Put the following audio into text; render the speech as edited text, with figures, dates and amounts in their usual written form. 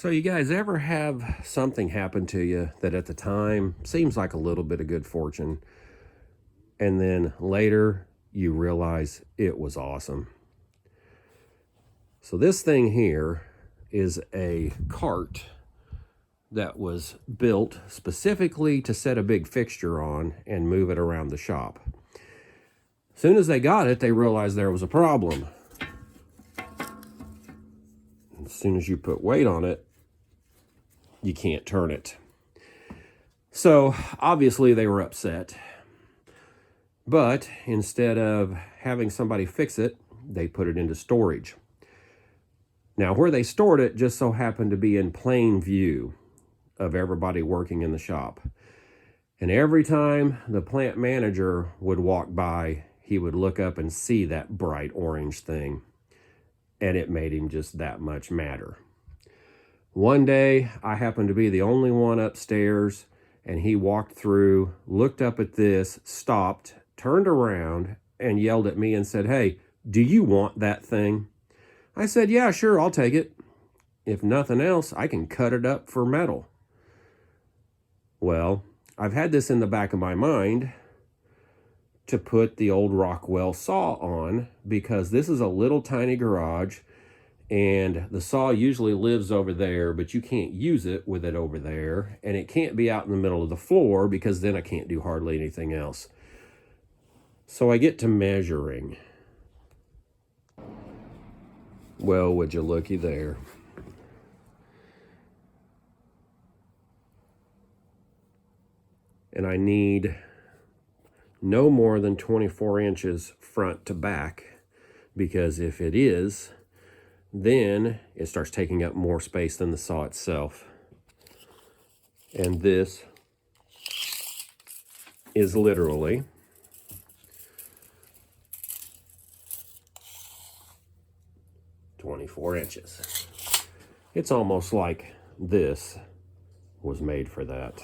So you guys ever have something happen to you that at the time seems like a little bit of good fortune, and then later you realize it was awesome? So this thing here is a cart that was built specifically to set a big fixture on and move it around the shop. As soon as they got it, they realized there was a problem. As soon as you put weight on it, you can't turn it. So obviously they were upset. But instead of having somebody fix it, they put it into storage. Now, where they stored it just so happened to be in plain view of everybody working in the shop. And every time the plant manager would walk by, he would look up and see that bright orange thing. And it made him just that much madder. One day, I happened to be the only one upstairs, and he walked through, looked up at this, stopped, turned around, and yelled at me and said, "Hey, do you want that thing?" I said, "Yeah, sure, I'll take it. If nothing else, I can cut it up for metal." Well, I've had this in the back of my mind to put the old Rockwell saw on, because this is a little tiny garage, and the saw usually lives over there, but you can't use it with it over there, and it can't be out in the middle of the floor because then I can't do hardly anything else. So I get to measuring. Well, would you looky there. And I need no more than 24 inches front to back, because if it is, then it starts taking up more space than the saw itself. And this is literally .24 inches. It's almost like this was made for that.